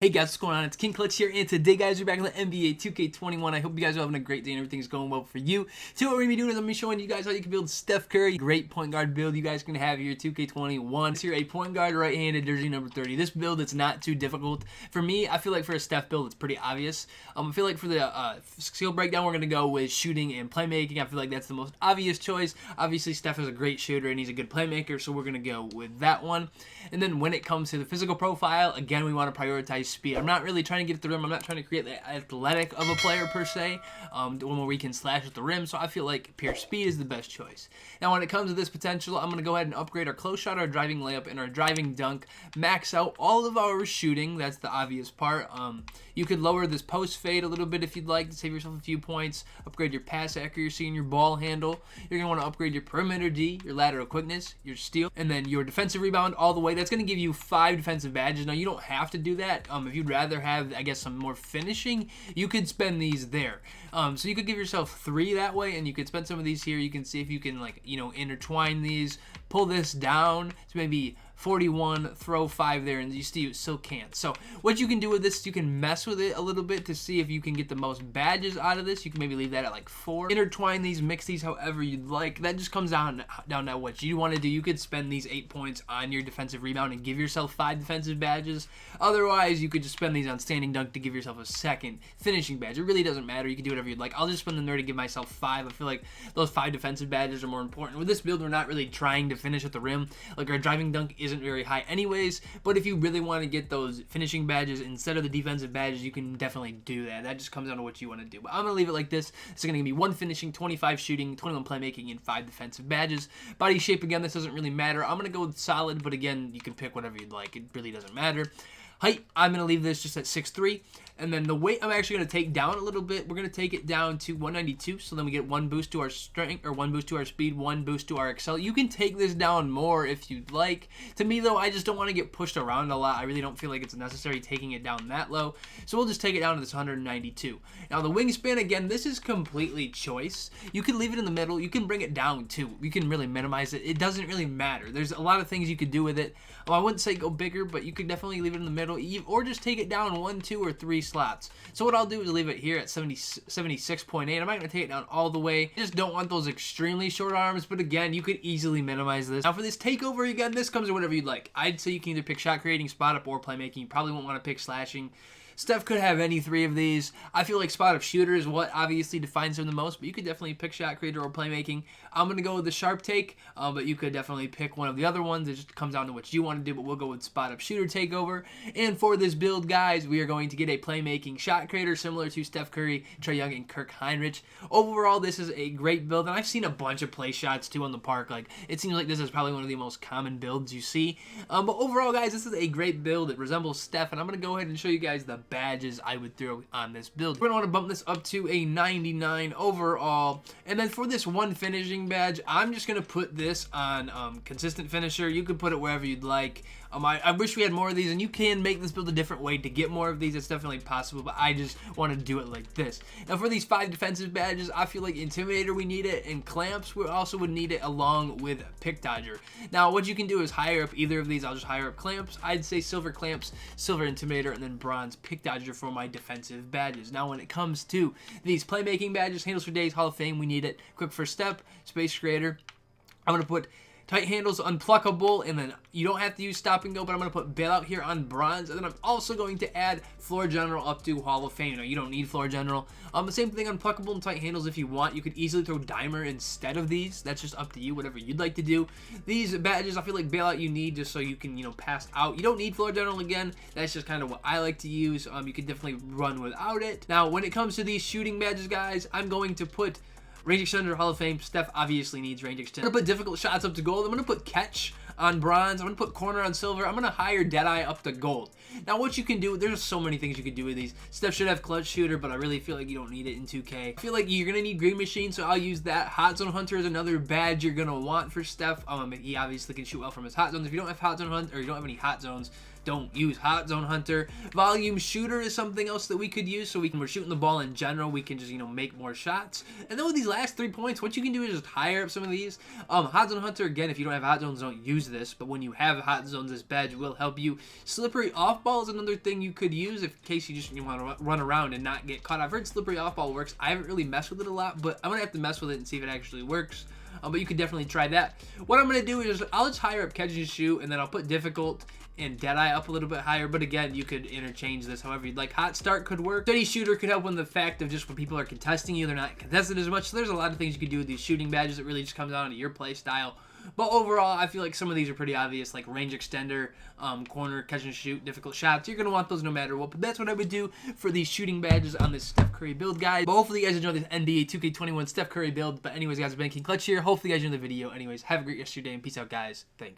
Hey guys, what's going on? It's King Clutch here, and today guys, we're back in the NBA 2K21. I hope you guys are having a great day and everything's going well for you. Today what we're going to be doing is I'm going to be showing you guys how you can build Steph Curry, great point guard build you guys can have here 2K21. It's here a point guard right-handed jersey number 30. This build, it's not too difficult. For me, I feel like for a Steph build, it's pretty obvious. I feel like for the skill breakdown, we're going to go with shooting and playmaking. I feel like that's the most obvious choice. Obviously, Steph is a great shooter and he's a good playmaker, so we're going to go with that one. And then when it comes to the physical profile, again, we want to prioritize speed. I'm not really trying to get at the rim. I'm not trying to create the athletic of a player per se, one where we can slash at the rim. So I feel like pure speed is the best choice. Now when it comes to this potential, I'm going to go ahead and upgrade our close shot, our driving layup, and our driving dunk. Max out all of our shooting. That's the obvious part. You could lower this post fade a little bit if you'd like to save yourself a few points. Upgrade your pass accuracy and your ball handle. You're going to want to upgrade your perimeter D, your lateral quickness, your steal, and then your defensive rebound all the way. That's going to give you 5 defensive badges. Now you don't have to do that. If you'd rather have, I guess, some more finishing, you could spend these there. So you could give yourself 3 that way, and you could spend some of these here. You can see if you can, like, intertwine these, pull this down to maybe 41, throw 5 there, and you still can't. So what you can do with this, you can mess with it a little bit to see if you can get the most badges out of this. You can maybe leave that at like 4. Intertwine these, mix these however you'd like. That just comes down to what you want to do. You could spend these 8 points on your defensive rebound and give yourself 5 defensive badges. Otherwise, you could just spend these on standing dunk to give yourself a 2nd finishing badge. It really doesn't matter. You can do whatever you'd like. I'll just spend them there to give myself 5. I feel like those 5 defensive badges are more important. With this build, we're not really trying to finish at the rim. Like, our driving dunk isn't very high anyways, but if you really want to get those finishing badges instead of the defensive badges, you can definitely do that. That just comes down to what you want to do. But I'm going to leave it like this. It's going to be 1 finishing, 25 shooting, 21 playmaking, and 5 defensive badges. Body shape, again, this doesn't really matter. I'm going to go with solid, but again, you can pick whatever you'd like. It really doesn't matter. Height, I'm going to leave this just at 6'3", and then the weight I'm actually going to take down a little bit. We're going to take it down to 192, so then we get 1 boost to our strength, or 1 boost to our speed, 1 boost to our excel. You can take this down more if you'd like. To me, though, I just don't want to get pushed around a lot. I really don't feel like it's necessary taking it down that low, so we'll just take it down to this 192. Now, the wingspan, again, this is completely choice. You can leave it in the middle. You can bring it down, too. You can really minimize it. It doesn't really matter. There's a lot of things you could do with it. Well, I wouldn't say go bigger, but you could definitely leave it in the middle, or just take it down 1, 2, or 3 slots. So what I'll do is leave it here at 76.8. I'm not going to take it down all the way. I just don't want those extremely short arms, but again, you could easily minimize this. Now for this takeover, again, this comes to whatever you'd like. I'd say you can either pick shot creating, spot up, or playmaking. You probably won't want to pick slashing. Steph could have any 3 of these. I feel like spot up shooter is what obviously defines him the most, but you could definitely pick shot creator or playmaking. I'm going to go with the sharp take, but you could definitely pick one of the other ones. It just comes down to what you want to do, but we'll go with spot up shooter takeover. And for this build, guys, we are going to get a playmaking shot creator similar to Steph Curry, Trae Young, and Kirk Hinrich. Overall, this is a great build, and I've seen a bunch of play shots too on the park. Like, it seems like this is probably one of the most common builds you see. But overall, guys, this is a great build. It resembles Steph, and I'm going to go ahead and show you guys the badges I would throw on this build. We're going to want to bump this up to a 99 overall. And then for this 1 finishing badge, I'm just going to put this on consistent finisher. You could put it wherever you'd like. I wish we had more of these, and you can make this build a different way to get more of these. It's definitely possible, but I just want to do it like this. Now for these 5 defensive badges, I feel like Intimidator, we need it, and Clamps, we also would need it along with Pick Dodger. Now what you can do is hire up either of these. I'll just hire up Clamps. I'd say Silver Clamps, Silver Intimidator, and then Bronze Pick Dodger for my defensive badges. Now when it comes to these playmaking badges, Handles for Days, Hall of Fame, we need it. Quick First Step, Space Creator. I'm going to put Tight Handles, Unpluckable, and then you don't have to use Stop and Go, but I'm going to put Bailout here on Bronze, and then I'm also going to add Floor General up to Hall of Fame. You don't need Floor General. The same thing, Unpluckable and Tight Handles if you want. You could easily throw Dimer instead of these. That's just up to you, whatever you'd like to do. These badges, I feel like Bailout you need just so you can, pass out. You don't need Floor General again. That's just kind of what I like to use. You can definitely run without it. Now, when it comes to these shooting badges, guys, I'm going to put Range Extender, Hall of Fame. Steph obviously needs Range Extender. I'm going to put Difficult Shots up to Gold. I'm going to put Catch on Bronze. I'm going to put Corner on Silver. I'm going to hire Deadeye up to Gold. Now, what you can do, there's so many things you can do with these. Steph should have Clutch Shooter, but I really feel like you don't need it in 2K. I feel like you're going to need Green Machine, so I'll use that. Hot Zone Hunter is another badge you're going to want for Steph. He obviously can shoot well from his hot zones. If you don't have Hot Zone Hunt, or you don't have any hot zones, don't use Hot Zone Hunter. Volume Shooter is something else that we could use, so we're shooting the ball in general, we can just, you know, make more shots. And then with these last 3 points, what you can do is just higher up some of these. Hot Zone Hunter, again, if you don't have Hot Zones, don't use this, but when you have Hot Zones, this badge will help you. Slippery Off Ball is another thing you could use in case you just want to run around and not get caught. I've heard Slippery Off Ball works. I haven't really messed with it a lot, but I'm gonna have to mess with it and see if it actually works. But you could definitely try that. What I'm going to do is I'll just higher up catch and shoot, and then I'll put difficult and Deadeye up a little bit higher. But again, you could interchange this however you'd like. Hot Start could work. Steady Shooter could help with the fact of just when people are contesting you, they're not contested as much. So there's a lot of things you could do with these shooting badges. It really just comes down to your play style. But overall, I feel like some of these are pretty obvious, like range extender, corner, catch and shoot, difficult shots. You're going to want those no matter what. But that's what I would do for these shooting badges on this Steph Curry build, guys. But hopefully you guys enjoyed this NBA 2K21 Steph Curry build. But anyways, guys, I've been King Clutch here. Hopefully you guys enjoyed the video. Anyways, have a great rest of your day and peace out, guys. Thanks.